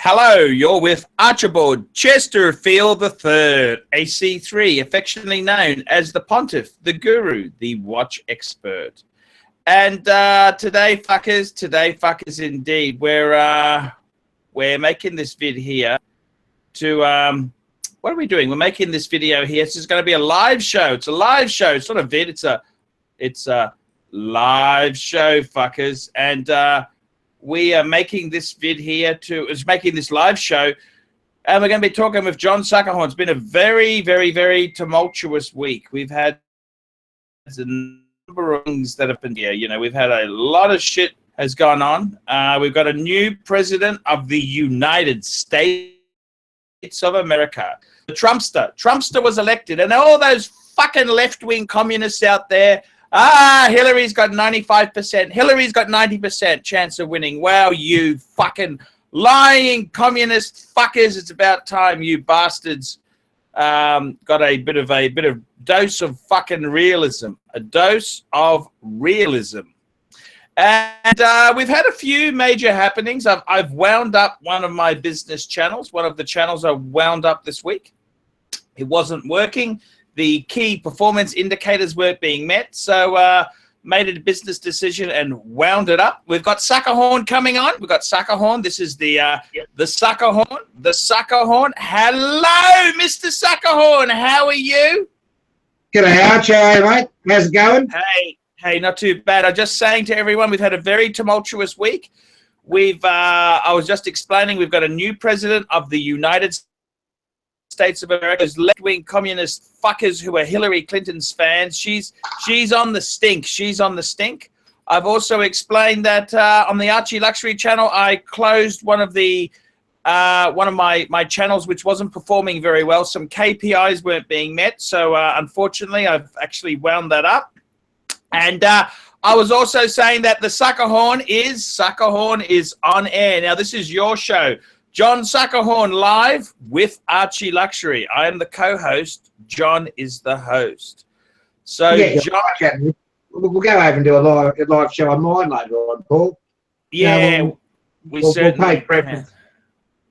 Hello, you're with Archibald Chesterfield III, AC3, affectionately known as the Pontiff, the Guru, the Watch Expert. And today, fuckers, indeed, we're making this vid here to what are we doing? We're making this video here. This is going to be a live show. It's a live show. It's not a vid. It's a live show, fuckers. And we are making this vid here making this live show, and we're going to be talking with John SUKAHORN. It's been a very, very, very tumultuous week. We've had a number of things that have been here. You know, we've had a lot of shit has gone on. We've got a new president of the United States of America. The Trumpster was elected, and all those fucking left-wing communists out there, Hillary's got 95%. Hillary's got 90% chance of winning. Wow, you fucking lying communist fuckers. It's about time you bastards got a bit of dose of fucking realism. A dose of realism. And we've had a few major happenings. I've wound up one of my business channels. One of the channels I wound up this week. It wasn't working. The key performance indicators weren't being met, so made a business decision and wound it up. We've got SUKAHORN coming on. We've got SUKAHORN. This is the SUKAHORN. The SUKAHORN. Hello, Mr. SUKAHORN. How are you? G'day, Archie, mate. How's it going? Hey, not too bad. I'm just saying to everyone, we've had a very tumultuous week. I was just explaining, we've got a new president of the United States of America's left-wing communist fuckers who are Hillary Clinton's fans. She's on the stink. She's on the stink. I've also explained that on the ArchieLuxury channel, I closed one of my channels which wasn't performing very well. Some KPIs weren't being met, so unfortunately, I've actually wound that up. And I was also saying that the SUKAHORN is on air. Now, this is your show. John SUKAHORN live with ArchieLuxury. I am the co-host. John is the host. So, yeah, John, we'll go over and do a live show on mine later on, Paul. Yeah, we'll pay preference.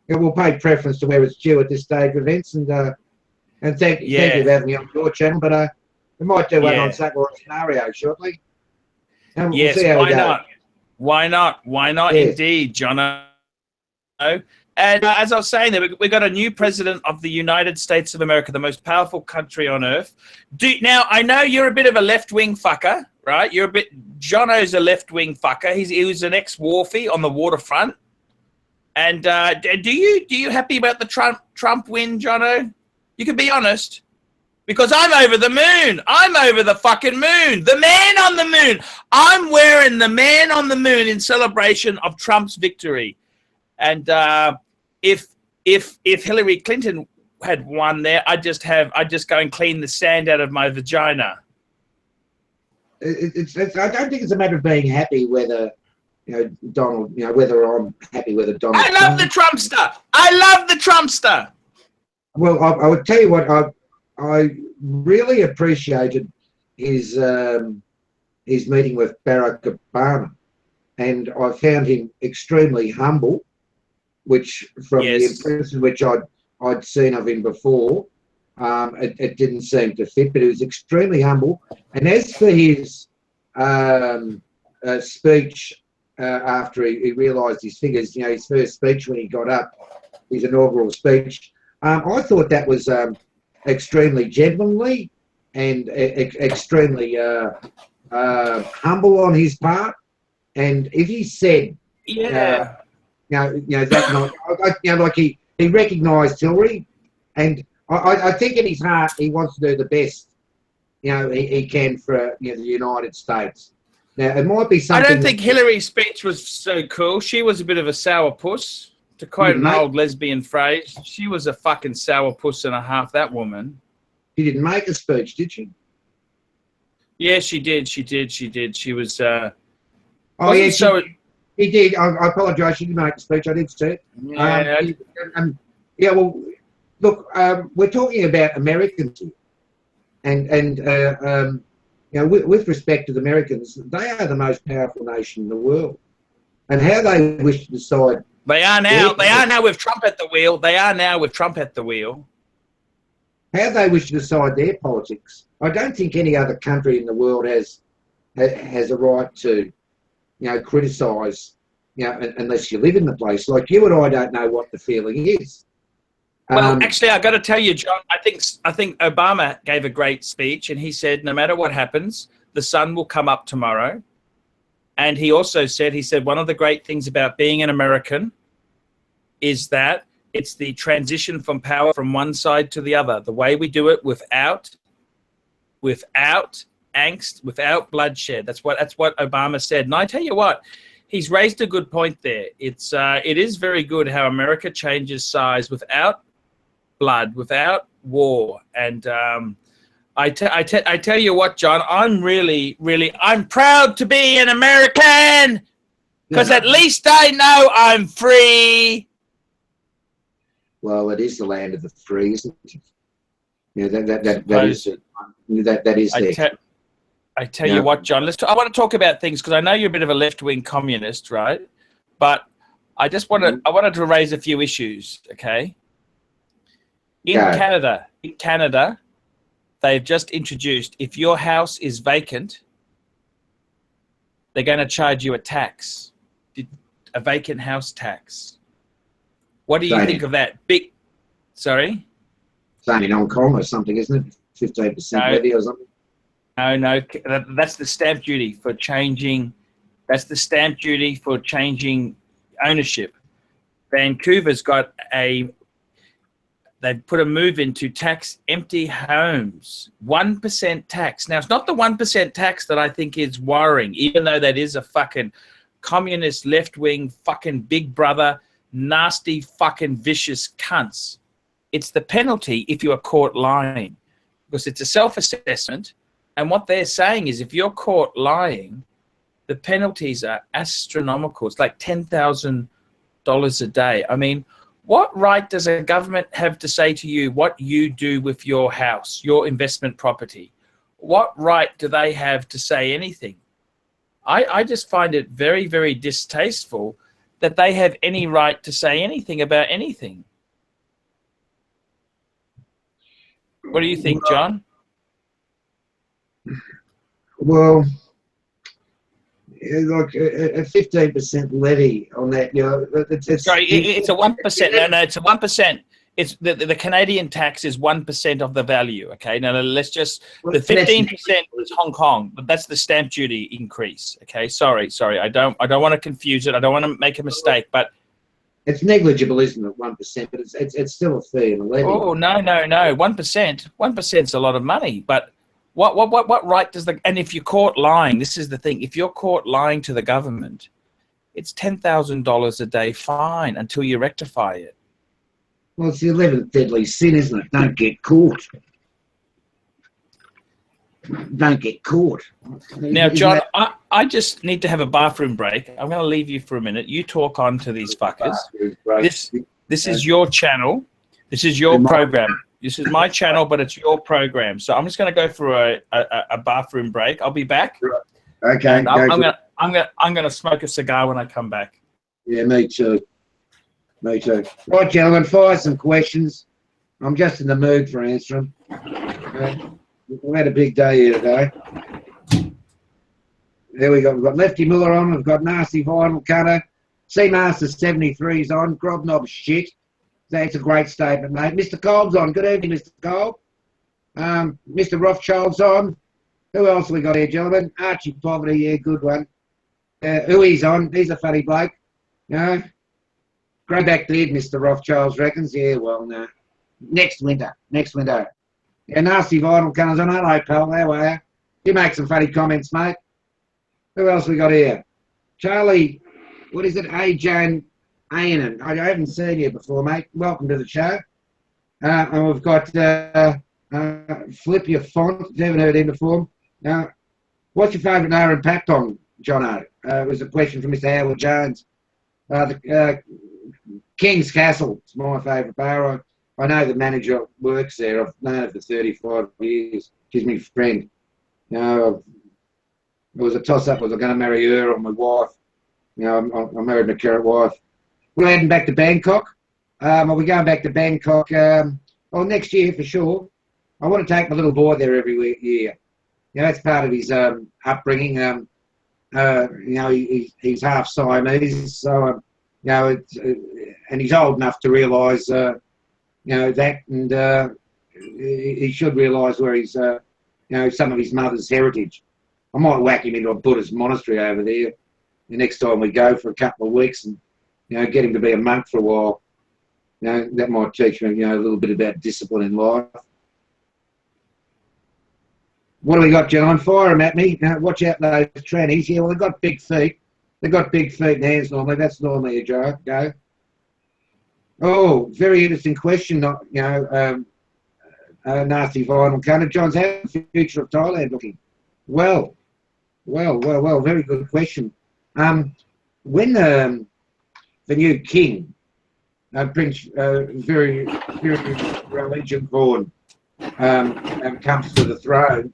Yeah, we'll pay preference to where it's due at this stage of events, and thank you for having me on your channel. But we might do one on SUKAHORN scenario shortly. And we'll see how Why not? Why not? Yes. Indeed, John. And as I was saying, we got a new president of the United States of America, the most powerful country on earth. Now, I know you're a bit of a left-wing fucker, right? Jono's a left-wing fucker. He was an ex-wharfie on the waterfront. And do you happy about the Trump win, Jono? You can be honest. Because I'm over the moon. I'm over the fucking moon. The man on the moon. I'm wearing the man on the moon in celebration of Trump's victory. And if Hillary Clinton had won there, I'd just go and clean the sand out of my vagina. I don't think it's a matter of being happy whether Donald, whether I'm happy whether Donald. I love the Trumpster. I love the Trumpster. Well, I would tell you what, I really appreciated his meeting with Barack Obama, and I found him extremely humble. Which, from the impression which I'd seen of him before, it didn't seem to fit. But he was extremely humble. And as for his speech after he realised his figures, his first speech when he got up, his inaugural speech, I thought that was extremely gentlemanly and extremely humble on his part. And if he said, he recognised Hillary, and I think in his heart he wants to do the best, he can for the United States. Now it might be something. I don't think Hillary's speech was so cool. She was a bit of a sourpuss, to quote an old lesbian phrase. She was a fucking sourpuss and a half. That woman. She didn't make a speech, did she? Yeah, she did. She was. He did. I apologise. She didn't make a speech. I did see it. Yeah. Well, look, we're talking about Americans here, and with respect to the Americans, they are the most powerful nation in the world, and how they wish to decide They are now. They are now with Trump at the wheel. They are now with Trump at the wheel. How they wish to decide their politics. I don't think any other country in the world has a right to, criticise, unless you live in the place. Like you and I don't know what the feeling is. Well, actually, I got to tell you, John. I think Obama gave a great speech, and he said, no matter what happens, the sun will come up tomorrow. And he also said, one of the great things about being an American is that it's the transition from power from one side to the other. The way we do it without angst, without bloodshed. That's what Obama said. And I tell you what, he's raised a good point there. It is very good how America changes size without blood, without war. And I tell you what, John, I'm proud to be an American because at least I know I'm free. Well, it is the land of the free, isn't it? That is there. I tell you what, John. I want to talk about things because I know you're a bit of a left-wing communist, right? But I wanted to raise a few issues. Okay. In Canada, they've just introduced if your house is vacant, they're going to charge you a tax, a vacant house tax. What do you think of that? Sorry? Same in Hong Kong or something, isn't it? 15% levy or something? No. That's the stamp duty for changing. That's the stamp duty for changing ownership. Vancouver's got they've put a move in to tax empty homes. 1% tax. Now, it's not the 1% tax that I think is worrying, even though that is a fucking communist left-wing fucking big brother, nasty fucking vicious cunts. It's the penalty if you are caught lying, because it's a self-assessment. And what they're saying is if you're caught lying, the penalties are astronomical. It's like $10,000 a day. I mean, what right does a government have to say to you what you do with your house, your investment property? What right do they have to say anything? I just find it very, very distasteful that they have any right to say anything about anything. What do you think, John? Well, like a 15% levy on that, Sorry, it's a 1%. No, it's a 1%. It's the Canadian tax is 1% of the value. Okay, now let's just the 15% is Hong Kong, but that's the stamp duty increase. Okay, sorry, I don't want to confuse it. I don't want to make a mistake, but it's negligible, isn't it? 1%, but it's still a fee and a levy. Oh no, 1%. Is a lot of money, but what right does and if you're caught lying, this is the thing. If you're caught lying to the government, it's $10,000 a day fine until you rectify it. Well, it's the 11th deadly sin, isn't it? Don't get caught. Don't get caught. Now, John, I just need to have a bathroom break. I'm going to leave you for a minute. You talk on to these fuckers. This is your channel. This is your program. This is my channel, but it's your program. So I'm just going to go for a bathroom break. I'll be back. Okay. And I'm going to smoke a cigar when I come back. Yeah, me too. Me too. Right, gentlemen, fire some questions. I'm just in the mood for answering. We've had a big day here today. There we go. We've got Lefty Miller on. We've got Nasty Vinyl Cutter. Seamaster 73's on. Grobnob shit. That's a great statement, mate. Mr. Cole's on. Good evening, Mr. Cole. Mr. Rothschild's on. Who else have we got here, gentlemen? Archie Poverty, yeah, good one. Who he's on? He's a funny bloke. No? Grow back dead, Mr. Rothschilds reckons. Yeah, well, no. Next winter. Yeah, Nasty Vinyl Cutters on. Hello, pal. How are you? You make some funny comments, mate. Who else we got here? Charlie, what is it? Jane Ainen. I haven't seen you before, mate. Welcome to the show. And we've got Flip Your Font. Never heard him before. Now, what's your favourite Nara and Pat on, Jono? It was a question from Mr. Howard Jones. King's Castle is my favourite bar. I know the manager works there. I've known her for 35 years. She's my friend. You know, it was a toss-up. Was I going to marry her or my wife? You know, I married my current wife. we're heading back to Bangkok. We're going back to Bangkok next year for sure. I want to take my little boy there every year. You know, that's part of his upbringing. You know, he's half Siamese, so you know, and he's old enough to realise, you know, that, and he should realise where he's, you know, some of his mother's heritage. I might whack him into a Buddhist monastery over there the next time we go for a couple of weeks, and you know, get him to be a monk for a while. You know, that might teach him, you know, a little bit about discipline in life. What do we got, John? Fire them at me. Watch out those trannies. Yeah, well, they've got big feet. They've got big feet and hands normally. That's normally a joke. Go. Oh, very interesting question. Not, you know, nasty vinyl cunner. John's, how's the future of Thailand looking? Well. Very good question. When the new king, Prince, very religion-born, comes to the throne,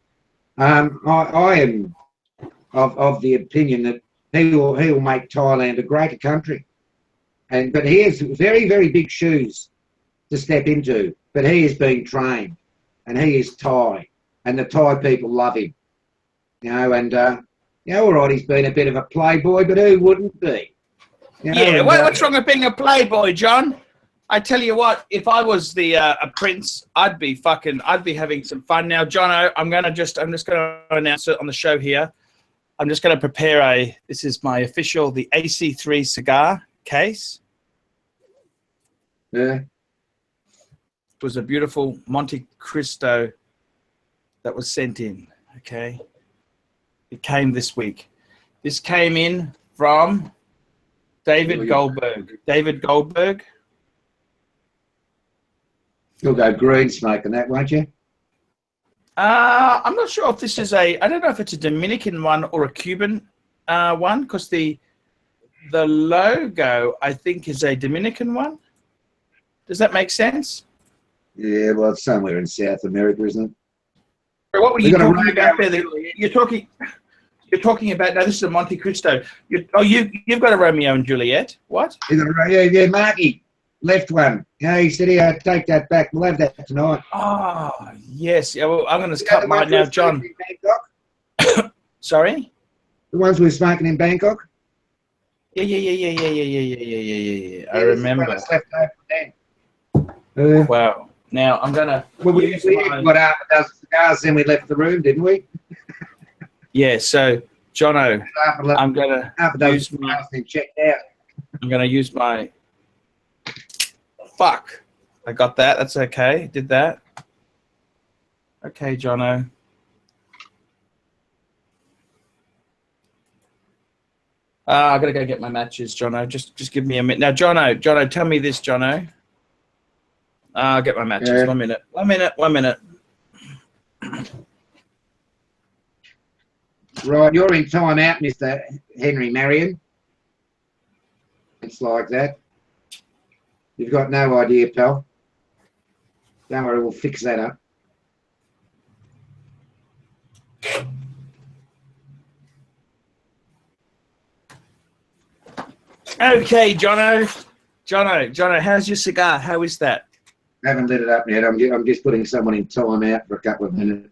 I am of the opinion that he will make Thailand a greater country, but he has very, very big shoes to step into. But he is being trained, and he is Thai, and the Thai people love him. You know, and you know, all right, he's been a bit of a playboy, but who wouldn't be? You know, yeah, and, what's wrong with being a playboy, John? I tell you what, if I was a prince, I'd be having some fun. Now, Jono, I'm just gonna announce it on the show here. I'm just gonna prepare this is my official, the AC3 cigar case. Yeah. It was a beautiful Monte Cristo that was sent in, okay? It came this week. This came in from David Goldberg. David Goldberg. You'll go green smoking that, won't you? I'm not sure if this is I don't know if it's a Dominican one or a Cuban one, because the logo, I think, is a Dominican one. Does that make sense? Yeah, well, it's somewhere in South America, isn't it? What were you talking about there? You're talking about, now this is a Monte Cristo. You've got a Romeo and Juliet. What? Yeah, Marky. Left one. Yeah, he said, "Yeah, take that back. We'll have that tonight." Oh, yes. Yeah, well, I'm going to cut mine now, John. Sorry? The ones we were smoking in Bangkok? Yeah. I remember. Wow. Now, I'm going to... Well, we got half a dozen cigars, then we left the room, didn't we? Yeah, so, Jono, I'm going to use my... Checked out. I'm going to use my... Fuck. I got that. That's okay. Did that. Okay, Jono. I gotta go get my matches, Jono. Just give me a minute. Now, Jono, tell me this, Jono. I'll get my matches. Yeah. 1 minute. 1 minute. Right, you're in time out, Mr. Henry Marion. It's like that. You've got no idea, pal. Don't worry, we'll fix that up. Okay, Jono, how's your cigar? How is that? I haven't lit it up yet. I'm just putting someone in time out for a couple of minutes.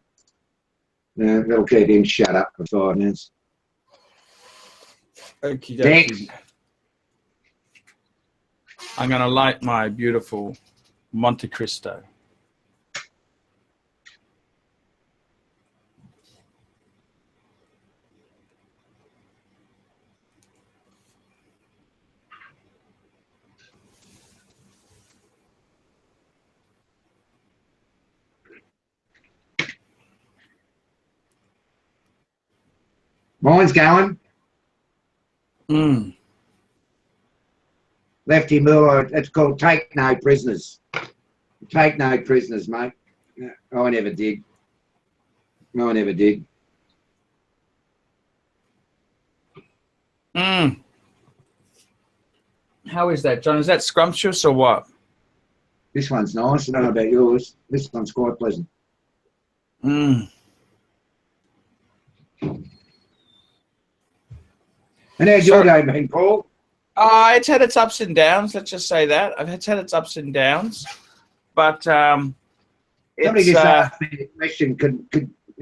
That'll keep him shut up for 5 minutes. Okie dokie. I'm going to light my beautiful Monte Cristo. Mine's going. Lefty Muller, it's called Take No Prisoners. Take no prisoners, mate. I never did. How is that, John? Is that scrumptious or what? This one's nice. I don't know about yours. This one's quite pleasant. And how's your day been, Paul? It's had its ups and downs. Let's just say that it's had its ups and downs, but Somebody it's just asked me a question.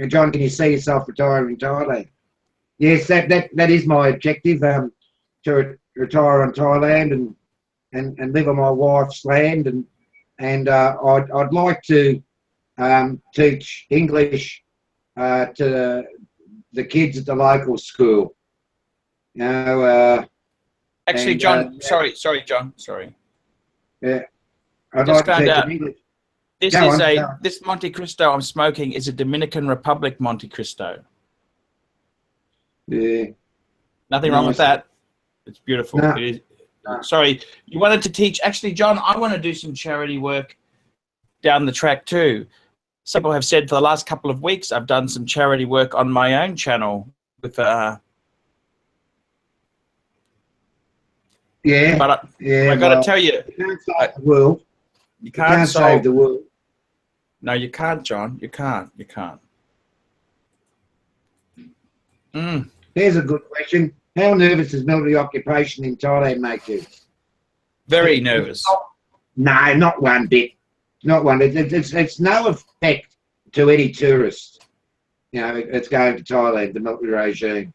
John, can you see yourself retiring in Thailand? Yes, that is my objective. To retire on Thailand and live on my wife's land, and I'd like to teach English to the kids at the local school. You know, actually, and, John. Sorry, John. Sorry. Yeah, I'd Just like to found teach out. them English. This Go is on, a go on. this Monte Cristo I'm smoking is a Dominican Republic Monte Cristo. Yeah. Nothing wrong with Nice. that. It's beautiful. No. It is. No. Sorry, you wanted to teach. Actually, John, I want to do some charity work down the track too. Some people have said for the last couple of weeks I've done some charity work on my own channel with Yeah. but Yeah. I got to tell you, you can't save the world. you You can't can't solve save the world. No, you can't, John. You can't. You can't. Here's a good question. How nervous does military occupation in Thailand make you? Very nervous. No, not one bit. Not one. It's no effect to any tourist. You know, it's going to Thailand, the military regime.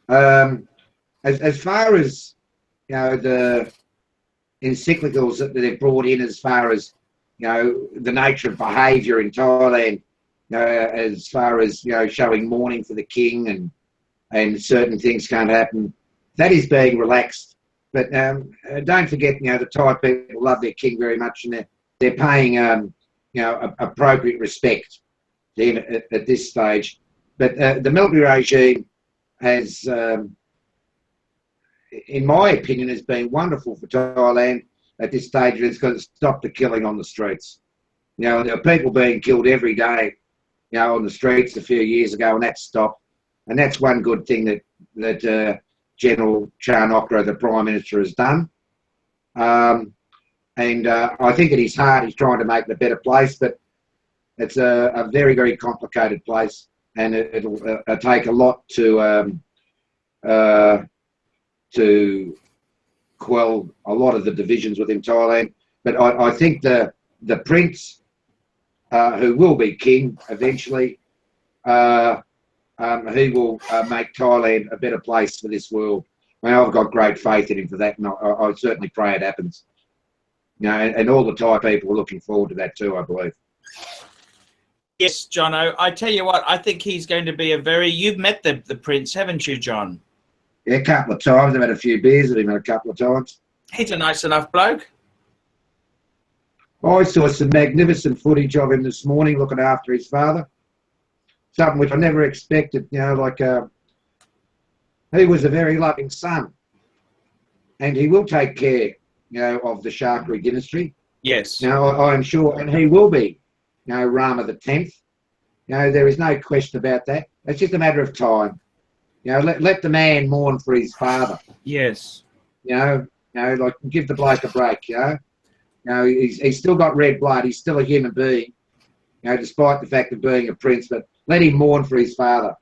As far as, you know, the encyclicals that they've brought in, as far as, you know, the nature of behaviour in Thailand, you know, as far as, you know, showing mourning for the king and certain things can't happen, that is being relaxed. But don't forget, you know, the Thai people love their king very much, and they're paying, you know, appropriate respect to him at this stage. But the military regime has, in my opinion, has been wonderful for Thailand at this stage. It's got to stop the killing on the streets. You know, there are people being killed every day, you know, on the streets a few years ago, and that stopped. And that's one good thing that General Charnokra, the Prime Minister, has done. And I think at his heart he's trying to make it a better place, but it's a very, very complicated place, and it'll take a lot to quell a lot of the divisions within Thailand. But I think the prince, who will be king eventually, he will make Thailand a better place for this world. I mean, I've got great faith in him for that, and I certainly pray it happens. You know, and all the Thai people are looking forward to that too, I believe. Yes, Jono. I tell you what, I think he's going to be a very... You've met the prince, haven't you, John? Yeah, a couple of times. I've had a few beers with him a couple of times. He's a nice enough bloke. I saw some magnificent footage of him this morning looking after his father. Something which I never expected, you know, like he was a very loving son. And he will take care, you know, of the charcuterie dynasty. Yes. You know, I am sure, and he will be, you know, Rama the 10th. You know, there is no question about that. It's just a matter of time. You know, let the man mourn for his father. Yes. You know, like give the bloke a break, you know. You know, he's still got red blood. He's still a human being, you know, despite the fact of being a prince. But let him mourn for his father.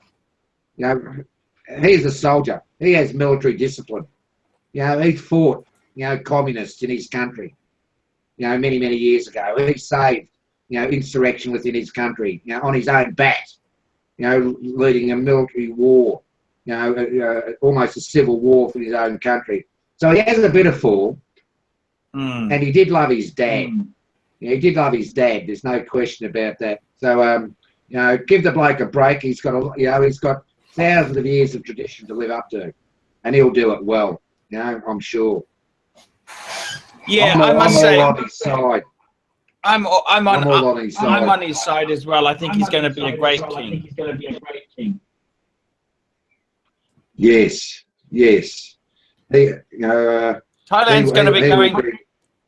You know, he's a soldier. He has military discipline. You know, he fought, you know, communists in his country, you know, many, many years ago. He saved, you know, insurrection within his country, you know, on his own bat, you know, leading a military war, you know, almost a civil war for his own country. So he has a bit of fall. And he did love his dad. Yeah, he did love his dad. There's no question about that. So, you know, give the bloke a break. He's got, you know, he's got thousands of years of tradition to live up to, and he'll do it well. You know, I'm sure. Yeah, I must say, I'm on his side. I'm on his side. I'm on his side as well. I think he's going to be a great king. Yes, yes. He, you know, Thailand's going to be going.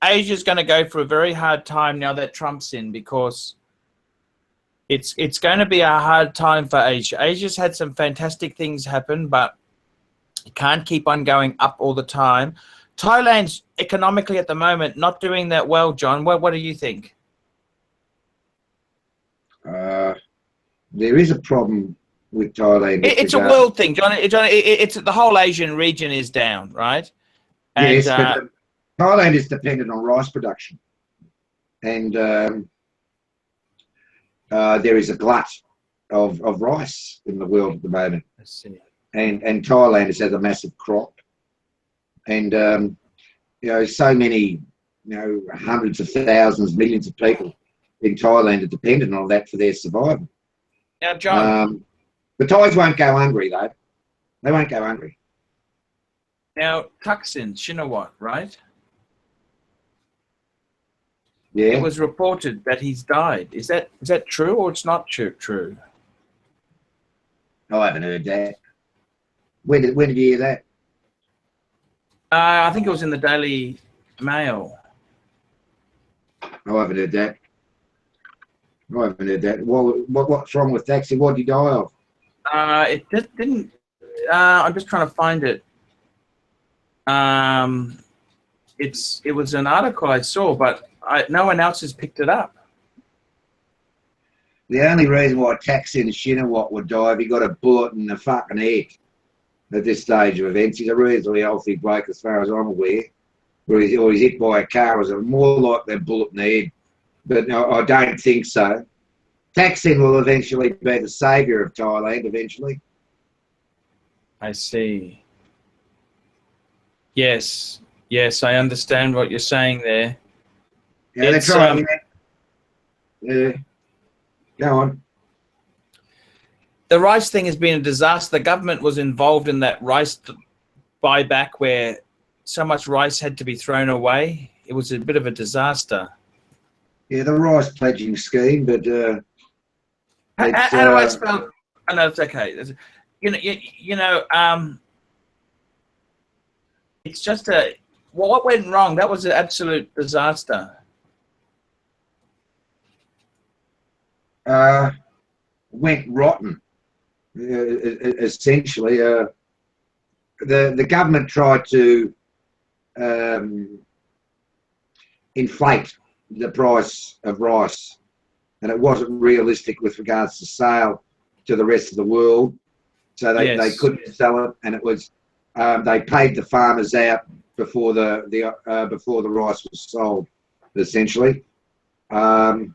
Asia's going to go for a very hard time now that Trump's in, because it's going to be a hard time for Asia. Asia's had some fantastic things happen, but it can't keep on going up all the time. Thailand's economically at the moment not doing that well, John. What do you think? There is a problem with Thailand. It's a world thing, John. It's the whole Asian region is down, right? And, yes, but Thailand is dependent on rice production, and there is a glut of rice in the world at the moment. I see. And Thailand has had a massive crop, and you know, so many, you know, hundreds of thousands, millions of people in Thailand are dependent on that for their survival. Now, John, the Thais won't go hungry though. They won't go hungry. now Thaksin Shinawatra, right? Yeah. It was reported that he's died. Is that true or it's not true? I haven't heard that. When did you hear that? I think it was in the Daily Mail. I haven't heard that. I haven't heard that. What's wrong with Thaksin? What did he die of? It just didn't. I'm just trying to find it. It was an article I saw, but no one else has picked it up. The only reason why Thaksin Shinawatra would die if he got a bullet in the fucking head at this stage of events. He's a reasonably healthy bloke as far as I'm aware. Or he's hit by a car, was more likely a bullet in the head. But no, I don't think so. Thaksin will eventually be the saviour of Thailand, eventually. I see. Yes, I understand what you're saying there. Yeah, they're trying. Yeah. Go on. The rice thing has been a disaster. The government was involved in that rice buyback where so much rice had to be thrown away. It was a bit of a disaster. Yeah, the rice pledging scheme, but how do I spell? Oh, no, it's okay. It's just what went wrong? That was an absolute disaster. Went rotten. Essentially, the government tried to inflate the price of rice, and it wasn't realistic with regards to sale to the rest of the world. So they couldn't sell it, and it was they paid the farmers out before the rice was sold, essentially. I'm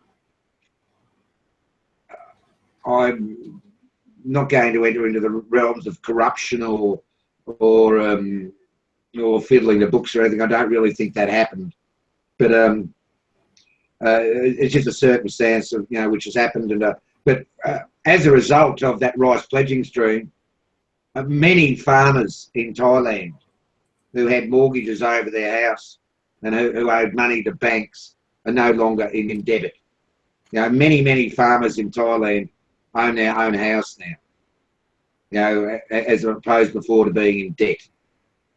not going to enter into the realms of corruption or fiddling the books or anything. I don't really think that happened, but it's just a circumstance of which has happened. And but as a result of that rice pledging stream, many farmers in Thailand who had mortgages over their house and who owed money to banks are no longer in debt. Many farmers in Thailand own their own house now, as opposed before to being in debt.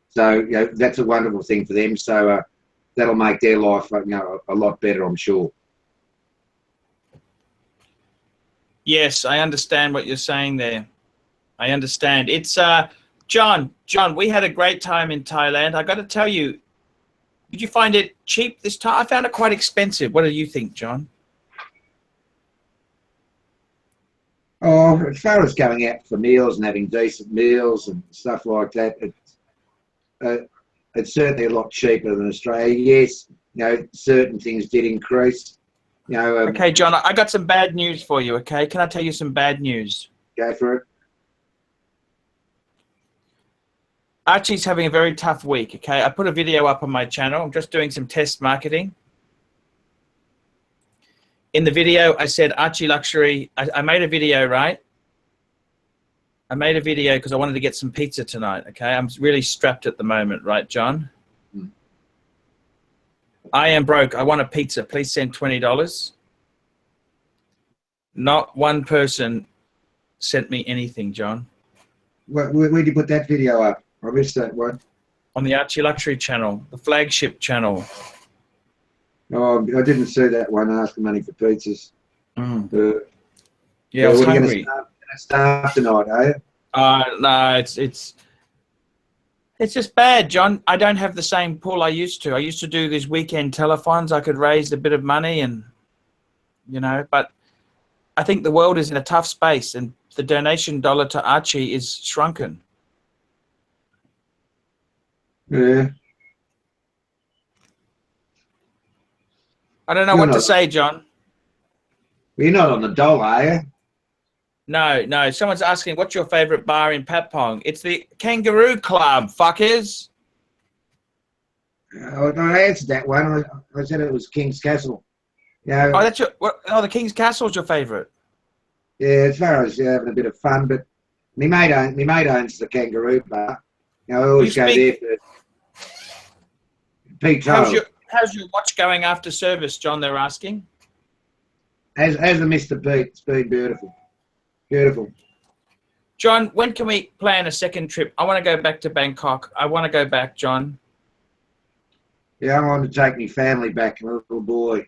So, that's a wonderful thing for them. So that'll make their life, a lot better, I'm sure. Yes, I understand what you're saying there. I understand. It's John, we had a great time in Thailand. I got to tell you, did you find it cheap this time? I found it quite expensive. What do you think, John? Oh, as far as going out for meals and having decent meals and stuff like that, it's certainly a lot cheaper than Australia. Yes, certain things did increase. Okay, John, I got some bad news for you, okay? Can I tell you some bad news? Go for it. Archie's having a very tough week, okay? I put a video up on my channel. I'm just doing some test marketing. In the video, I said ArchieLuxury. I made a video, right? I made a video because I wanted to get some pizza tonight, okay? I'm really strapped at the moment, right, John? Mm. I am broke. I want a pizza. Please send $20. Not one person sent me anything, John. Where did you put that video up? I missed that one. On the ArchieLuxury channel, the flagship channel. Oh, I didn't see that one, asking money for pizzas. Mm. Yeah, I was hungry. You're going to start tonight, are you? No, it's just bad, John. I don't have the same pull I used to. I used to do these weekend telethons. I could raise a bit of money and, but I think the world is in a tough space and the donation dollar to Archie is shrunken. Yeah. I don't know what to say, John. You're not on the dole, are you? No. Someone's asking, what's your favourite bar in Patpong? It's the Kangaroo Club, fuckers. I answered that one. I said it was King's Castle. Yeah. Oh, that's the King's Castle's your favourite. Yeah, as far as having a bit of fun, but me mate owns the Kangaroo Bar. I always go there for Pete. How's your watch going after service, John? They're asking. As a Mr. Pete, it's been beautiful. Beautiful. John, when can we plan a second trip? I want to go back to Bangkok. I want to go back, John. Yeah, I want to take my family back, my little boy.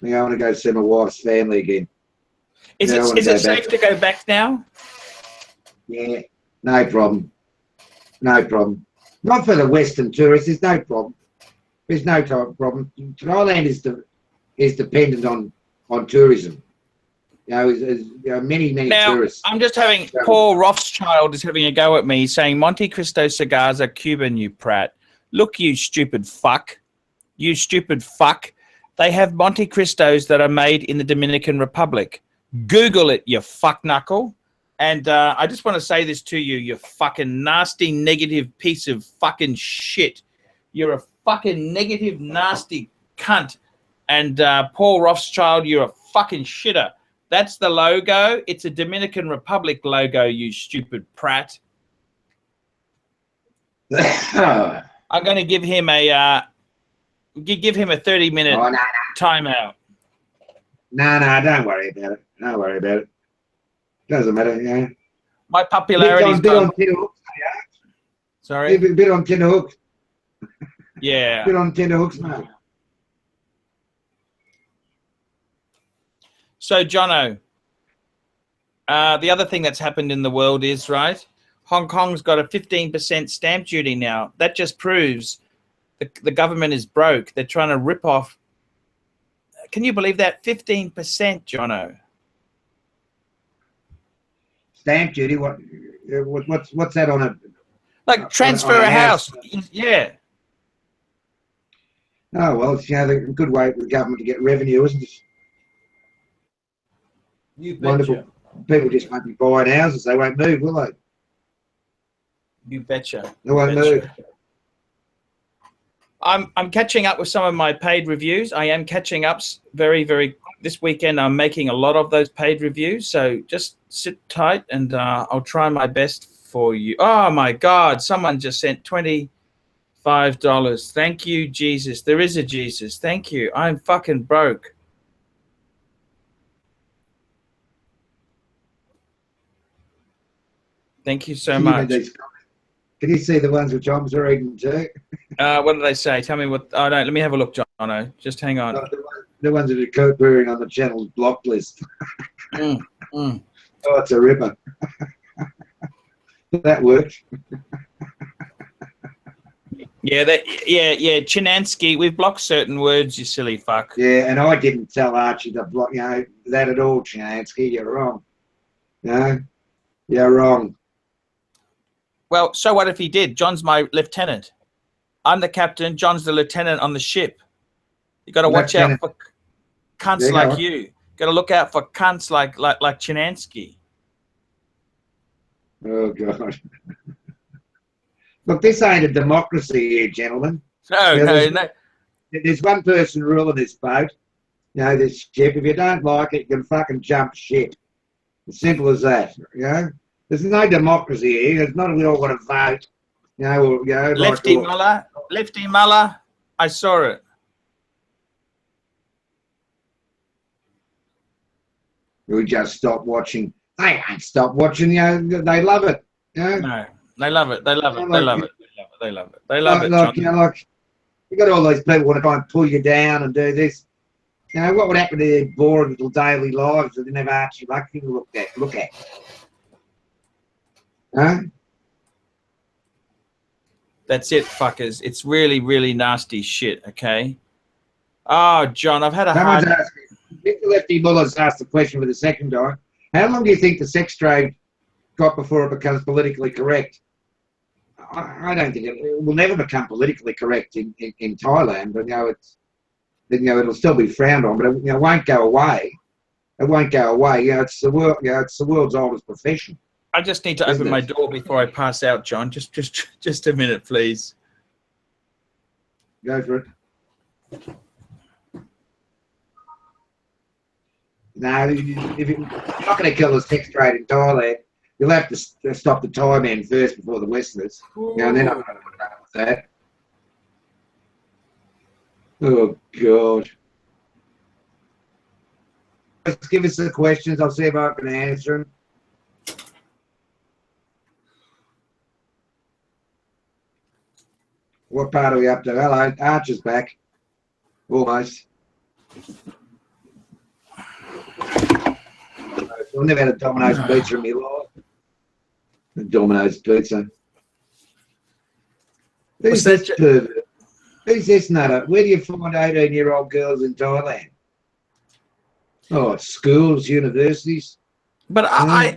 I want to go see my wife's family again. Is it safe to go back now? Yeah, no problem. No problem. Not for the Western tourists. There's no problem. There's no problem. Thailand is dependent on tourism. Many now, tourists. I'm just having Paul Rothschild is having a go at me, saying Monte Cristo cigars are Cuban. You prat. Look, you stupid fuck. You stupid fuck. They have Monte Cristos that are made in the Dominican Republic. Google it, you fuck knuckle. And I just want to say this to you, you fucking nasty, negative piece of fucking shit. You're a fucking negative, nasty cunt. And Paul Rothschild, you're a fucking shitter. That's the logo. It's a Dominican Republic logo, you stupid prat. I'm going to give him a 30-minute timeout. No, don't worry about it. Don't worry about it. Doesn't matter, yeah. My popularity's gone. Sorry? A bit on tenterhooks. Yeah. A bit on tenterhooks, mate. So, Jono, the other thing that's happened in the world is, right, Hong Kong's got a 15% stamp duty now. That just proves the government is broke. They're trying to rip off. Can you believe that? 15%, Jono. Stamp duty? What's that on a... Like transfer a house. Yeah. Oh, well, it's a good way for the government to get revenue, isn't it? You betcha. Wonderful. People just won't be buying houses. They won't move, will they? You betcha. They won't move. I'm catching up with some of my paid reviews. I am catching up very this weekend. I'm making a lot of those paid reviews. So just sit tight and I'll try my best for you. Oh my God. Someone just sent $25. Thank you, Jesus. There is a Jesus. Thank you. I'm fucking broke. Thank you so much. Can you see the ones which I'm reading too? What did they say? Tell me what. Oh, no, let me have a look, Jono. Just hang on. The ones that are appearing on the channel's block list. Oh, it's a ripper. That works. Yeah, Chinansky, we've blocked certain words, you silly fuck. Yeah, and I didn't tell Archie to block, that at all, Chinansky. You're wrong. You're wrong. Well, so what if he did? John's my lieutenant. I'm the captain. John's the lieutenant on the ship. You got to watch out for cunts like you. Got to look out for cunts like Chinansky. Oh God! Look, this ain't a democracy here, gentlemen. No. There's one person ruling this boat. This ship. If you don't like it, you can fucking jump ship. As simple as that. There's no democracy here. It's not we all want to vote. Lefty Mullah. I saw it. We just stopped watching. They ain't stopped watching. They love it. No, they love it. They love it. You got all these people want to try and pull you down and do this. What would happen to their boring little daily lives if they never ArchieLuxury to look at? Huh? That's it, fuckers. It's really, really nasty shit, okay? Oh, John, I've had a hard... Mr. Lefty Muller's asked the question for the second time. How long do you think the sex trade got before it becomes politically correct? I don't think it will never become politically correct in Thailand, but then it'll still be frowned on, but it won't go away. It won't go away. It's the world. It's the world's oldest profession. I just need to open my door before I pass out, John. Just a minute, please. Go for it. No, if you're not going to kill the sex trade in Thailand, you'll have to stop the Thai men first before the Westerners. And they're not going to put up with that. Oh, God. Just give us the questions. I'll see if I can answer them. What part are we up to? Hello, Archer's back. Almost. I've never had a Domino's pizza in my life. A Domino's pizza. Who's this pervert? Who's this nutter? Where do you find 18-year-old girls in Thailand? Oh, schools, universities. But I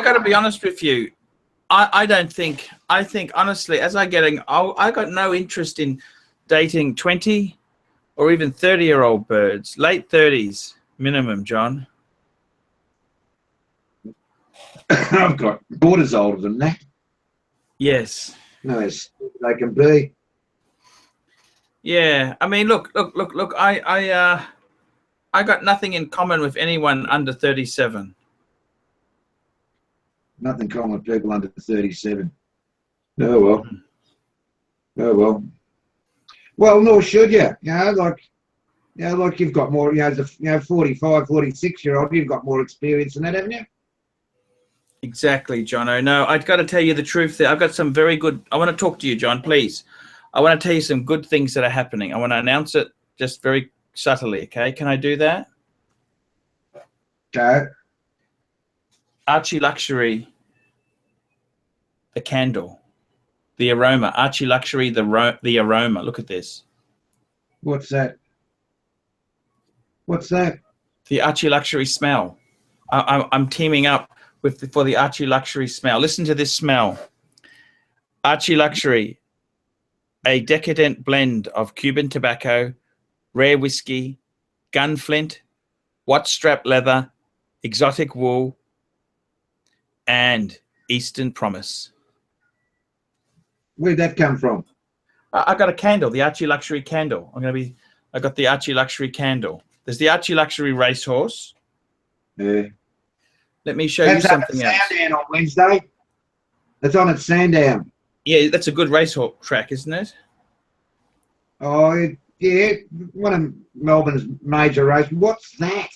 got to be honest with you. I think honestly, as I got no interest in dating 20 or even 30-year-old birds, late 30s minimum, John. I've got daughters older than that. Yes. No, they can be. Yeah, I mean, look. I got nothing in common with anyone under 37. Nothing common with people under 37. Oh well. Oh well. Well, nor should you. Like you've got more. 45, 46-year-old. You've got more experience than that, haven't you? Exactly, Jono. No, I've got to tell you the truth there. I've got some very good. I want to talk to you, John, please. I want to tell you some good things that are happening. I want to announce it just very subtly. Okay, can I do that? Okay. ArchieLuxury, the candle, the aroma. ArchieLuxury, the aroma. Look at this. What's that? What's that? The ArchieLuxury smell. I'm teaming up for the ArchieLuxury smell. Listen to this smell. ArchieLuxury, a decadent blend of Cuban tobacco, rare whiskey, gun flint, watch strap leather, exotic wool, and Eastern promise. Where'd that come from? I got a candle, the ArchieLuxury candle. I got the ArchieLuxury candle. There's the ArchieLuxury racehorse. Yeah. Let me show you something else. That's Sandown on Wednesday. That's on at Sandown. Yeah, that's a good racehorse track, isn't it? Oh, yeah. One of Melbourne's major races. What's that?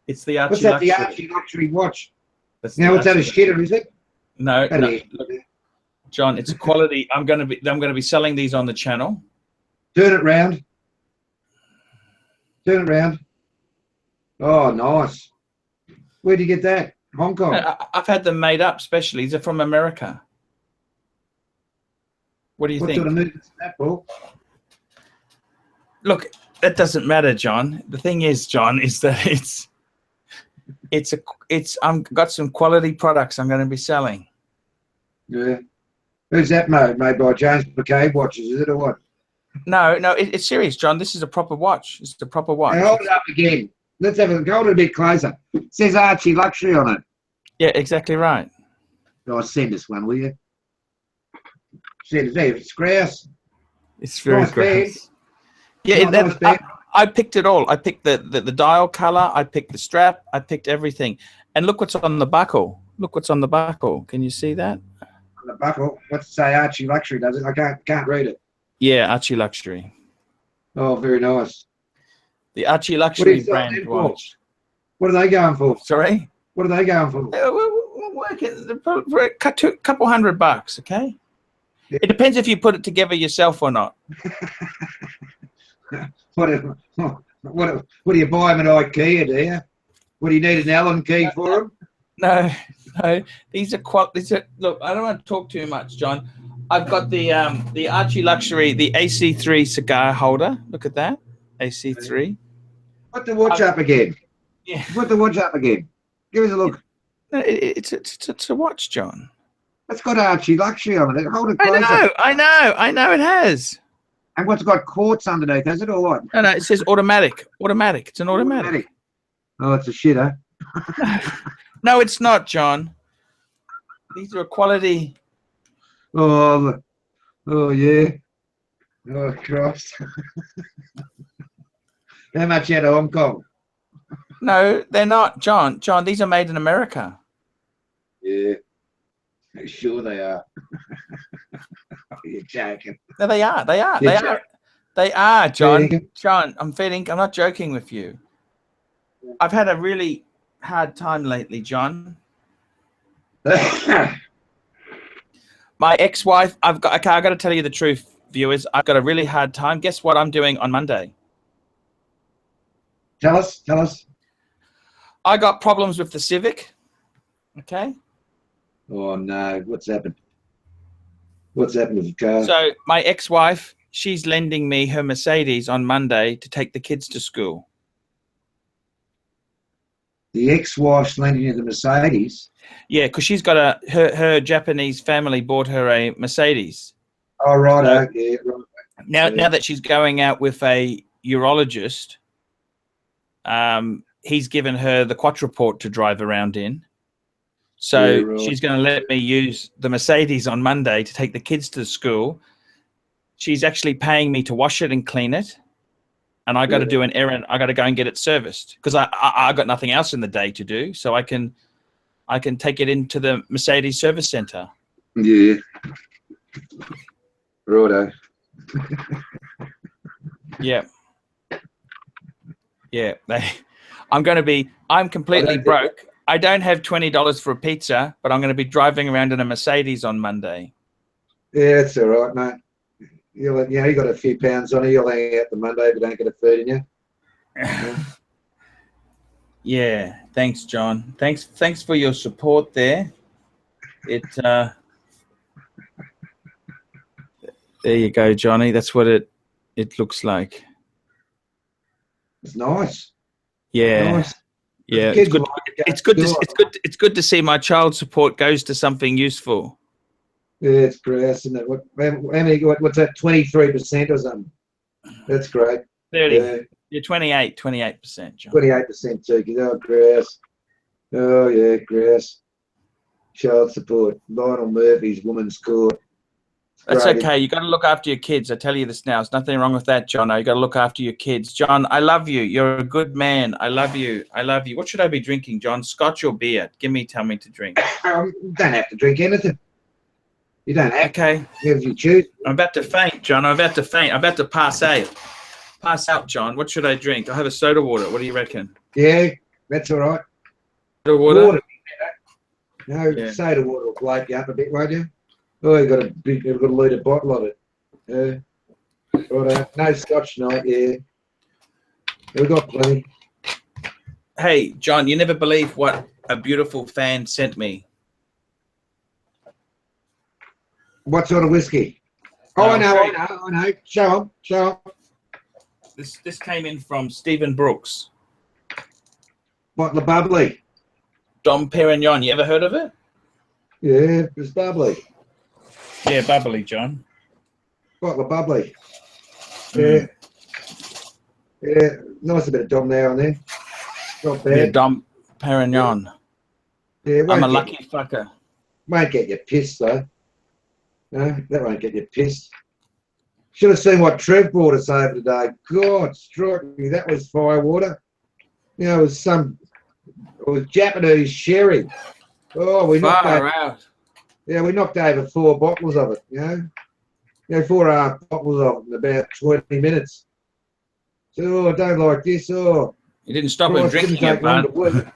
It's the ArchieLuxury. What's that, the ArchieLuxury watch? That's what's that, a shitter, is it? No. Look, John, it's a quality. I'm going to be selling these on the channel. Turn it round. Turn it round. Oh, nice. Where'd you get that? Hong Kong? I've had them made up specially. These are from America. What do you think? What sort of movement is that, Paul? Look, that doesn't matter, John. The thing is, John, is that I've got some quality products I'm going to be selling. Yeah. Who's that made? Made by James McCabe Watches, is it, or what? No, it's serious, John. This is a proper watch. It's a proper watch. Now hold it up again. Let's have hold it a bit closer. It says ArchieLuxury on it. Yeah, exactly right. Oh, send us one, will you? Send us. Hey, it's grouse. It's very nice grouse. Yeah, nice I picked it all. I picked the dial color. I picked the strap. I picked everything. And look what's on the buckle. Look what's on the buckle. Can you see that? On the buckle. What's it say? ArchieLuxury, does it? I can't read it. Yeah, ArchieLuxury. Oh, very nice. The ArchieLuxury brand watch. What are they going for? Sorry? What are they going for? We're working for a couple $100, okay? Yeah. It depends if you put it together yourself or not. What do you buy them at IKEA, do you? What do you need an Allen key for them? No. These are look, I don't want to talk too much, John. I've got the ArchieLuxury, the AC3 cigar holder. Look at that. AC3. Put the watch up again. Yeah. Put the watch up again. Give us a look. It's a watch, John. It's got ArchieLuxury on it. Hold it closer. I know it has. And what's got quartz underneath? Is it or what? No, it says automatic. Automatic. It's an automatic. Oh, it's a shitter. No, it's not, John. These are a quality. Oh, yeah. Oh, Christ. How much out of Hong Kong? No, they're not, John. John, these are made in America. Yeah. Sure they are. You're joking. No, they are. They are. They are, John. John, I'm not joking with you. I've had a really hard time lately, John. My ex-wife, I got to tell you the truth, viewers. I've got a really hard time. Guess what I'm doing on Monday? Tell us. I got problems with the Civic. Okay. Oh no, what's happened? What's happened with the car? So my ex-wife, she's lending me her Mercedes on Monday to take the kids to school. The ex-wife's lending you the Mercedes? Yeah, because she's got her Japanese family bought her a Mercedes. Oh, right. So yeah, right. Now that she's going out with a urologist, he's given her the Quattraport to drive around in. So yeah, right. She's going to let me use the Mercedes on Monday to take the kids to school. She's actually paying me to wash it and clean it. And I got to do an errand. I got to go and get it serviced because I got nothing else in the day to do. So I can take it into the Mercedes service center. Yeah. Righto. Yeah. Yeah. I'm completely broke. I don't have $20 for a pizza, but I'm going to be driving around in a Mercedes on Monday. Yeah, it's all right, mate. You got a few pounds on you. You'll hang out the Monday if you don't get a food in you. Yeah, thanks, John. Thanks for your support there. There you go, Johnny. That's what it looks like. It's nice. Yeah. Nice. Yeah, it's good. It's good to see my child support goes to something useful. Yeah, it's grass, isn't it? What's that? 23% or something? That's great. 30. You're 28%, John. 28% too. Oh, grass. Oh yeah, grass. Child support. Lionel Murphy's Women's Court. That's okay. You got to look after your kids. I tell you this now. There's nothing wrong with that, John. You got to look after your kids. John, I love you. You're a good man. I love you. I love you. What should I be drinking, John? Scotch or beer? Tell me to drink. You don't have to drink anything. You don't have to. If you choose. I'm about to faint, John. I'm about to faint. I'm about to pass out. Pass out, John. What should I drink? I'll have a soda water. What do you reckon? Yeah, that's all right. Soda water? Soda water will blow you up a bit, won't you? Oh, you've got a litre bottle of it. Right, no scotch tonight, yeah. We've got plenty. Hey, John, you never believe what a beautiful fan sent me. What sort of whiskey? Oh, I know. Show them. This came in from Stephen Brooks. Bottle of bubbly. Dom Perignon. You ever heard of it? Yeah, it's bubbly. Yeah, bubbly, John. Bottle of bubbly. Yeah. Yeah, nice a bit of Dom there on there. Not bad. Yeah, Dom Perignon. Yeah, I'm a lucky fucker. Won't get you pissed, though. No, that won't get you pissed. Should have seen what Trev brought us over today. God, strike me, that was firewater. You know, it was Japanese sherry. Oh, we knocked over. Yeah, we knocked over 4 bottles of it, you know. 4.5 bottles of it in about 20 minutes. So, I don't like this. Oh, you didn't stop him drinking it, bud.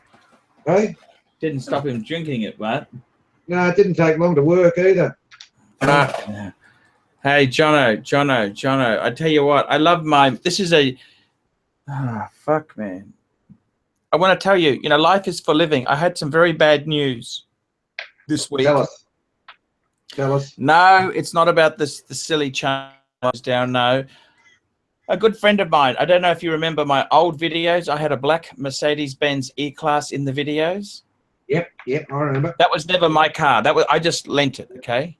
Hey? Didn't stop him drinking it, bud. No, it didn't take long to work either. Hey, Jono, I tell you what, I love this is fuck, man. I want to tell you, life is for living. I had some very bad news this week. Tell us. No, it's not about the silly change down, no. A good friend of mine, I don't know if you remember my old videos. I had a black Mercedes-Benz E-Class in the videos. Yep, I remember. That was never my car. I just lent it, okay?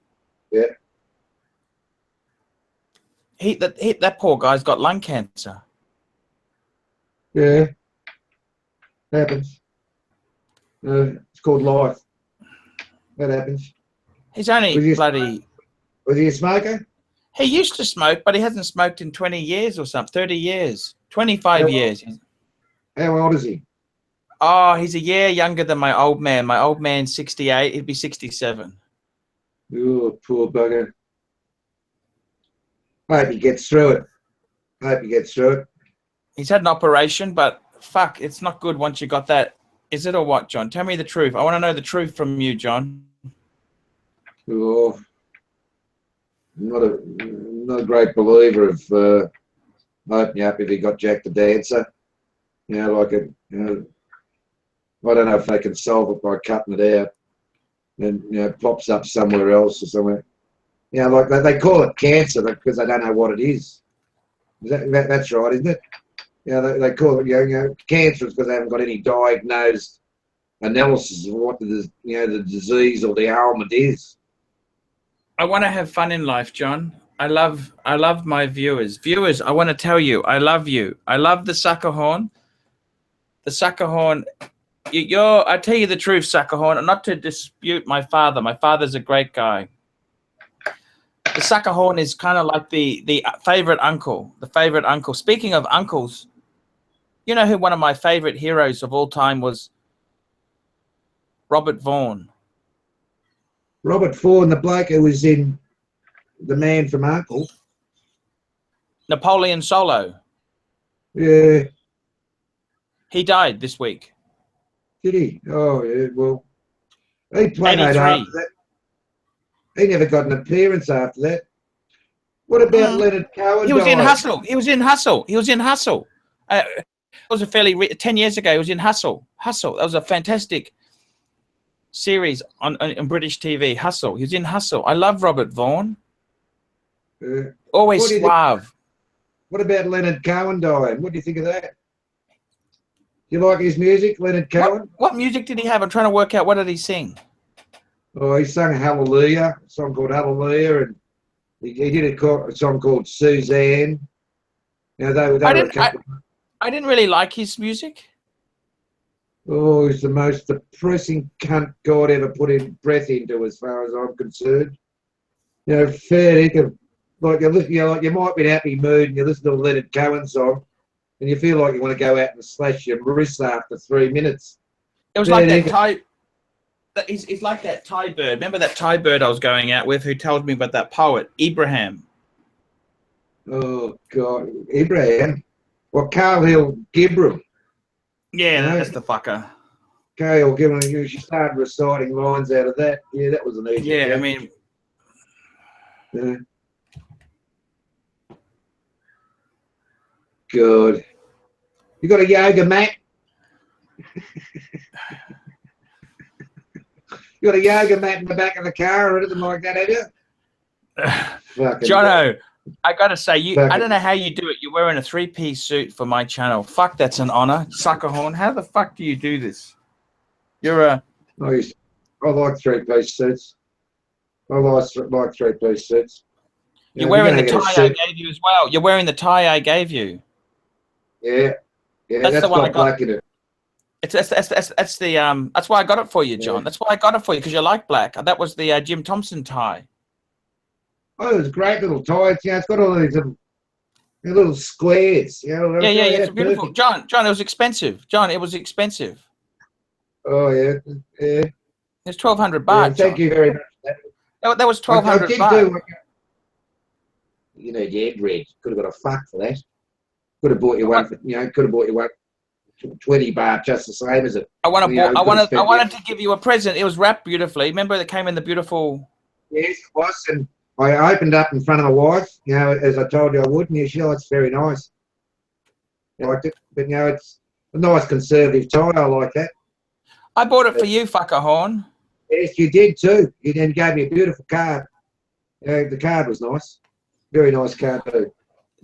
Yeah. that poor guy's got lung cancer. Yeah, happens. It's called life. That happens. He's only bloody. Was he a smoker? He used to smoke, but he hasn't smoked in 20 years or something. 30 years, 25 years. How old is he? Oh, he's a year younger than my old man. My old man's 68. He'd be 67. Oh, poor bugger. I hope he gets through it. I hope he gets through it. He's had an operation, but fuck, it's not good once you got that. Is it or what, John? Tell me the truth. I want to know the truth from you, John. Oh, not a great believer of opening up if he got Jack the Dancer. You know, like I don't know if they can solve it by cutting it out and pops up somewhere else or somewhere. You know, like they call it cancer because they don't know what it is. That's right, isn't it? Yeah, they call it cancer because they haven't got any diagnosed analysis of what the disease or the ailment is. I want to have fun in life, John. I love my viewers. Viewers, I want to tell you, I love you. I love the SUKAHORN. The SUKAHORN. I tell you the truth, SUKAHORN, and not to dispute my father. My father's a great guy. The SUKAHORN is kind of like the favorite uncle. The favorite uncle. Speaking of uncles, you know who one of my favorite heroes of all time was? Robert Vaughan. Robert Vaughan, the bloke who was in The Man from U.N.C.L.E. Napoleon Solo. Yeah. He died this week. Did he? Oh, yeah, well, he played after that. He never got an appearance after that. What about Leonard Cohen? He was in Hustle. He was in Hustle. He was in Hustle. It was a 10 years ago. He was in Hustle. Hustle. That was a fantastic series on British TV. Hustle. He was in Hustle. I love Robert Vaughan. Always suave. What about Leonard Cohen dying? What do you think of that? You like his music, Leonard Cohen? What music did he have? I'm trying to work out. What did he sing? Oh, he sang Hallelujah, a song called Hallelujah, and he did a song called Suzanne. You know, I didn't really like his music. Oh, he's the most depressing cunt God ever put his breath into, as far as I'm concerned. You know, fair dinkum. Like you might be in a happy mood and you listen to a Leonard Cohen song, and you feel like you want to go out and slash your wrists after 3 minutes. It was like that Thai. He's like that Thai bird. Remember that Thai bird I was going out with who told me about that poet, Ibrahim? Oh, God. Ibrahim? Well, Khalil Gibran. Yeah, that's the fucker. Khalil Gibran, you started reciting lines out of that. Yeah, that was an easy Yeah, thing. I mean... Yeah. Good. You got a yoga mat? You got a yoga mat in the back of the car or anything like that, have you? Jono, I got to say, I don't know how you do it. You're wearing a 3-piece suit for my channel. Fuck, that's an honor. SUKAHORN, how the fuck do you do this? You're a... I like 3-piece suits. I like 3-piece suits. You're wearing the tie I gave you as well. You're wearing the tie I gave you. Yeah. Yeah, that's got black in it. That's why I got it for you, John. Yeah. That's why I got it for you, because you like black. That was the Jim Thompson tie. Oh, it was a great little tie. It's got all these little squares. Yeah, it's beautiful. John, it was expensive. John, it was expensive. Oh, yeah. It was $1,200. Yeah, thank you very much. That was $1,200. You know, your head red. Could have got a fuck for that. Could have bought you one. Could have bought you one. $20 just the same as it. I wanted to give you a present. It was wrapped beautifully. Remember, it came in the beautiful. Yes, it was, and I opened up in front of my wife. As I told you I would, and she likes very nice. I liked it, but it's a nice conservative tie. I like that. I bought it for you, SUKAHORN. Yes, you did too. You then gave me a beautiful card. The card was nice. Very nice card too.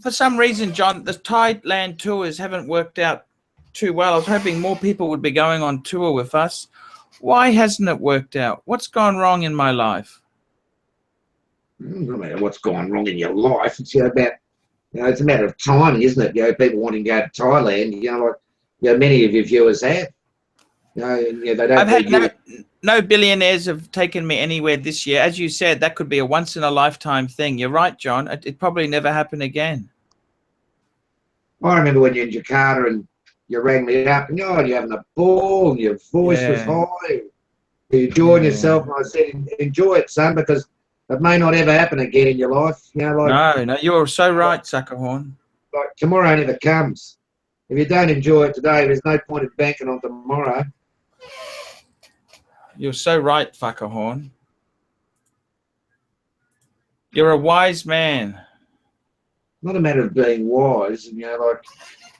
For some reason, John, the Thailand tours haven't worked out too well. I was hoping more people would be going on tour with us. Why hasn't it worked out? What's gone wrong in my life? No matter what's gone wrong in your life. It's about You know, it's a matter of timing, isn't it? You know, people wanting to go to Thailand. You know, like many of your viewers have. You know, they don't. I've had no billionaires have taken me anywhere this year. As you said, that could be a once in a lifetime thing. You're right, John. It probably never happen again. I remember when you're in Jakarta and you rang me up and you're having a ball and your voice was high. You're enjoying yourself, and I said, enjoy it, son, because it may not ever happen again in your life. You know, like no, you're so right, SUKAHORN. Like tomorrow never comes. If you don't enjoy it today, there's no point in banking on tomorrow. You're so right, SUKAHORN. You're a wise man. Not a matter of being wise. You know, like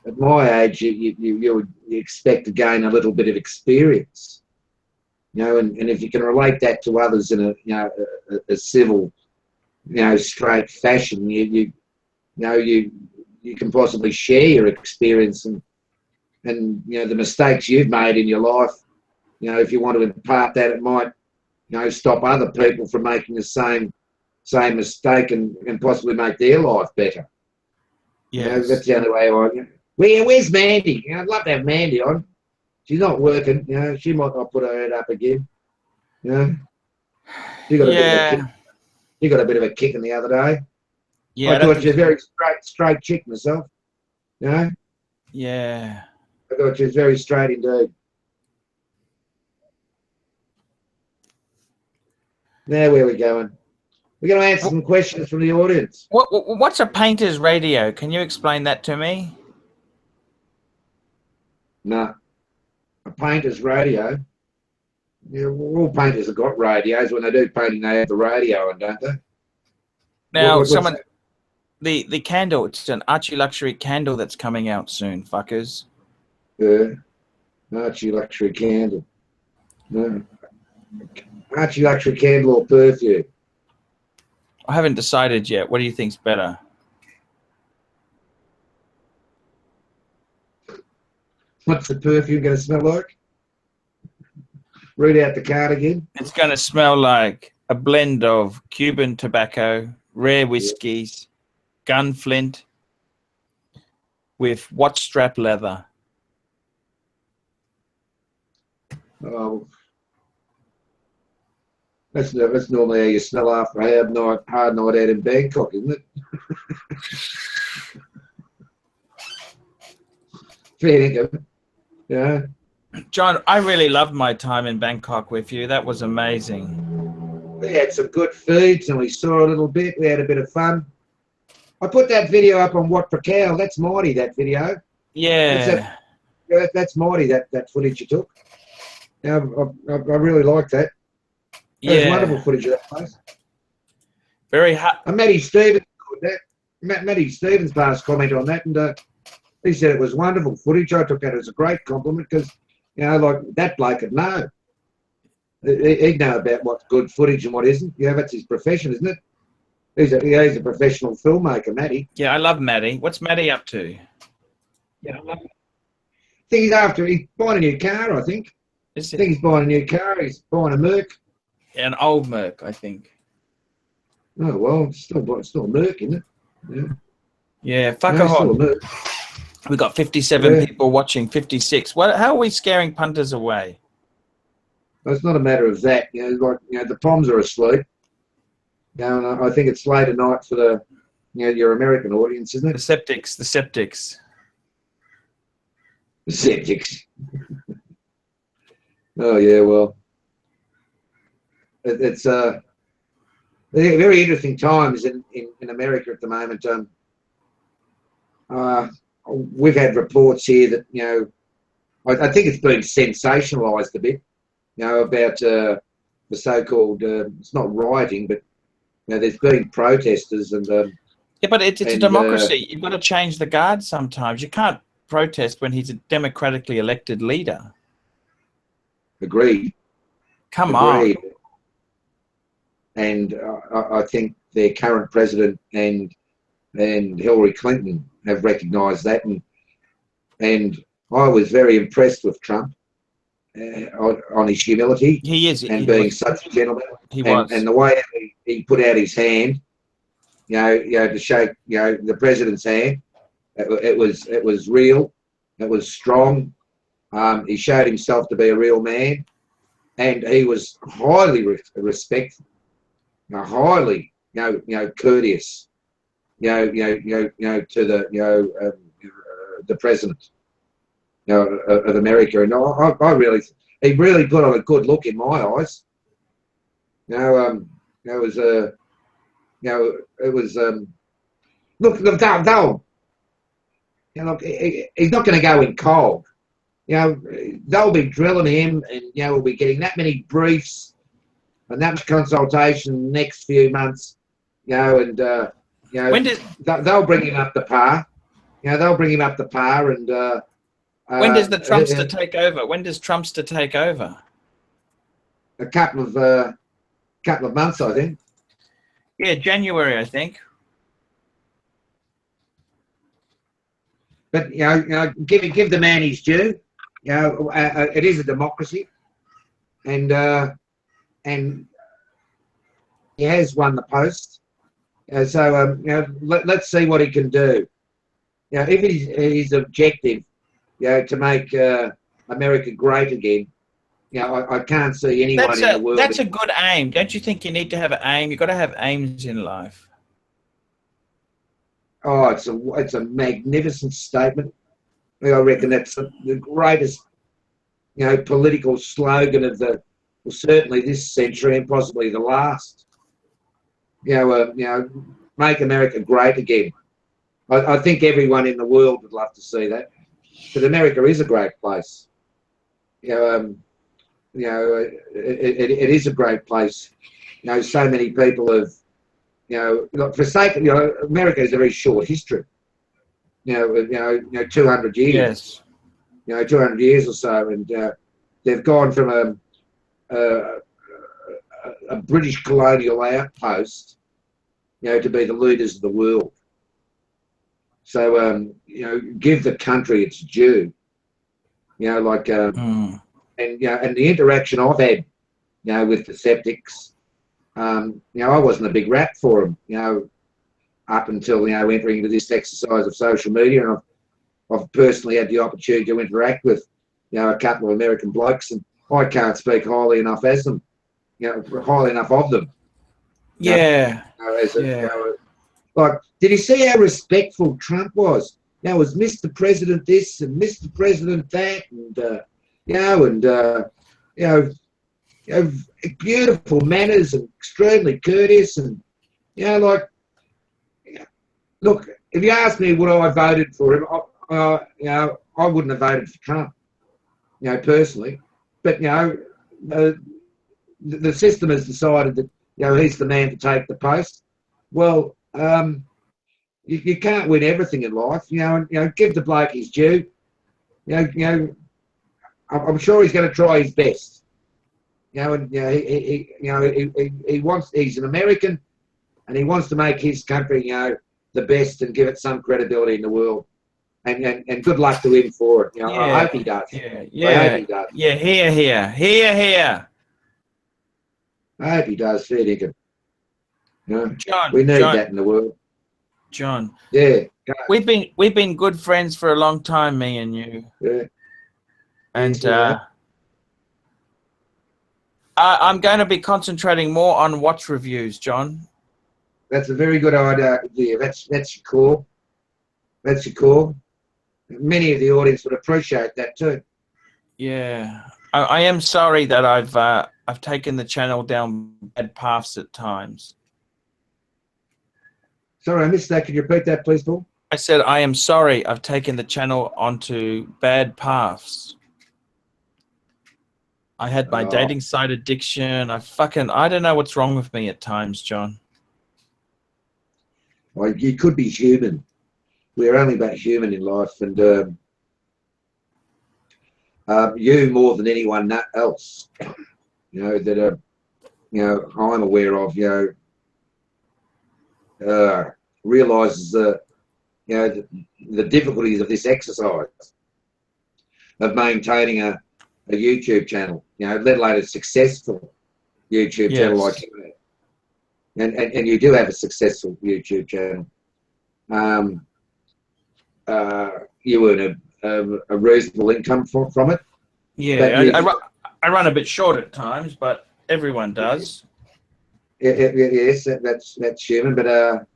at my age, you expect to gain a little bit of experience. You know, and if you can relate that to others in a civil, straight fashion, you can possibly share your experience and the mistakes you've made in your life. You know, if you want to impart that, it might stop other people from making the same mistake and possibly make their life better. Yes. You know, that's the only way I. Where's Mandy? I'd love to have Mandy on. She's not working. She might not put her head up again. She got a bit of a kick. She got a bit of a kick in the other day. Yeah, I thought she was a very straight chick myself. Yeah. I thought she was very straight indeed. Now where are we going? We're going to answer some questions from the audience. What's a painter's radio? Can you explain that to me? No. A painter's radio? Yeah, all painters have got radios. When they do painting, they have the radio on, don't they? Now, the candle, it's an ArchieLuxury candle that's coming out soon, fuckers. Yeah. ArchieLuxury candle. No. ArchieLuxury candle or perfume? I haven't decided yet. What do you think's better? What's the perfume going to smell like? Read out the card again. It's going to smell like a blend of Cuban tobacco, rare whiskies, gunflint with watch strap leather. Oh, that's normally how you smell after a hard night out in Bangkok, isn't it? Fair income. Yeah. John, I really loved my time in Bangkok with you. That was amazing. We had some good feeds and we saw a little bit. We had a bit of fun. I put that video up on What for Cow. That's Mighty, that video. Yeah. That's Mighty, that footage you took. I really liked that. That was wonderful footage of that place. Very hot. And Matty Stevens, Matty Stevens passed comment on that, and he said it was wonderful footage. I took that as a great compliment because, like that bloke would know. He'd know about what's good footage and what isn't. That's his profession, isn't it? He's a professional filmmaker, Matty. Yeah, I love Matty. What's Matty up to? Yeah, I love it. I think he's buying a new car, I think. I think he's buying a new car. He's buying a Merc. An old Merc, I think. Oh, well, it's still a Merc, isn't it? Yeah, SUKAHORN. We got 57 people watching, 56. How are we scaring punters away? Well, it's not a matter of that. The Poms are asleep. And I think it's late at night for your American audience, isn't it? The septics. The septics. Oh yeah, well, it's very interesting times in America at the moment. We've had reports here that I think it's been sensationalised a bit. About the so-called it's not rioting, but there's been protesters and yeah, but it's a democracy. You've got to change the guard sometimes. You can't protest when he's a democratically elected leader. Agreed. Come on. And I think their current president and Hillary Clinton have recognised that, and I was very impressed with Trump on his humility. He is, and being such a gentleman. He was, and the way he put out his hand to shake, the president's hand. It was real. It was strong. He showed himself to be a real man, and he was highly respectful, highly, courteous, to the president, of America. And he really put on a good look in my eyes. It was look, he's not going to go in cold. They'll be drilling him, and we'll be getting that many briefs and that much consultation in the next few months. And they'll bring him up to par. They'll bring him up to par. And when does the Trumpster take over? When does Trumpster take over? A couple of months, I think. Yeah, January, I think. But give the man his due. It is a democracy, and he has won the post. So let's see what he can do. If his objective, to make America great again, I can't see anyone in the world. That's a good aim. Don't you think you need to have an aim? You've got to have aims in life. Oh, it's a magnificent statement. I reckon that's the greatest, political slogan of certainly this century and possibly the last. Make America great again. I think everyone in the world would love to see that, because America is a great place. It is a great place. So many people have. For sake of, America has a very short history. 200 years. Yes. 200 years or so, and they've gone from a British colonial outpost, to be the leaders of the world. So, give the country its due. And the interaction I've had, with the skeptics. I wasn't a big rap for them, up until, entering into this exercise of social media. And I've personally had the opportunity to interact with, a couple of American blokes, and I can't speak highly enough as them, highly enough of them. Yeah. Did you see how respectful Trump was? Was Mr. President this and Mr. President that, and, beautiful manners and extremely courteous, and look, if you ask me would I voted for him, I wouldn't have voted for Trump, personally, but the system has decided that he's the man to take the post. Well, you can't win everything in life, give the bloke his due. I'm sure he's going to try his best. He wants. He's an American, and he wants to make his country, the best and give it some credibility in the world. And good luck to him for it. I hope he does. Yeah. I hope he does. Yeah. Here. I hope he does. Fair dinkum. John, we need that in the world. John. Yeah. We've been good friends for a long time, me and you. Yeah. And I'm going to be concentrating more on watch reviews, John. That's a very good idea. That's your call. That's your call. Many of the audience would appreciate that too. Yeah, I am sorry that I've taken the channel down bad paths at times. Sorry, I missed that. Could you repeat that, please, Paul? I said I am sorry I've taken the channel onto bad paths. I had my dating site addiction. I don't know what's wrong with me at times, John. Well, you could be human. We're only but human in life, and you more than anyone else, that I'm aware of, realises the difficulties of this exercise of maintaining a YouTube channel, let alone a successful YouTube channel like you. and you do have a successful YouTube channel. You earn a reasonable income from it. Yeah, I run a bit short at times, but everyone does. Yes, that's human, but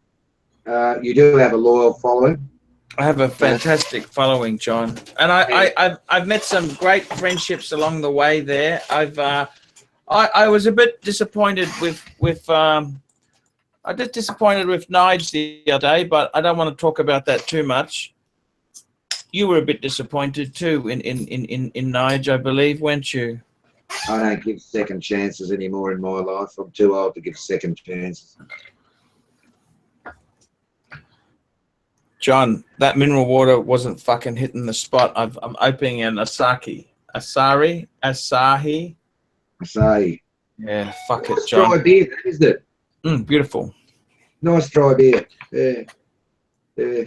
you do have a loyal following. I have a fantastic following, John, and I've met some great friendships along the way there. I was a bit disappointed with I did disappointed with Nige the other day, but I don't want to talk about that too much. You were a bit disappointed too in Nige, I believe, weren't you? I don't give second chances anymore in my life. I'm too old to give second chances. John, that mineral water wasn't fucking hitting the spot. I'm opening an Asahi. Yeah, fuck it, John. Dry beer, isn't it? Beautiful. Nice dry beer. Yeah.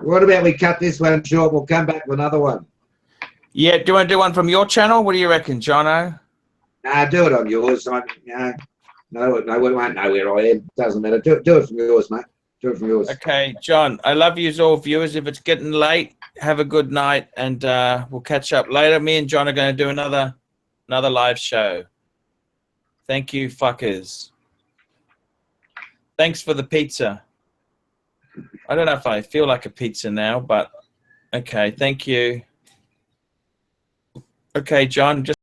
What about we cut this one short? We'll come back with another one. Yeah, do you want to do one from your channel? What do you reckon, Jono? Nah, do it on yours. No one won't know where I am. Doesn't matter. Do it from yours, mate. Do it from yours. Okay, John, I love you all viewers. If it's getting late, have a good night, and we'll catch up later. Me and John are going to do another live show. Thank you, fuckers. Thanks for the pizza. I don't know if I feel like a pizza now, but okay, thank you. Okay, John, just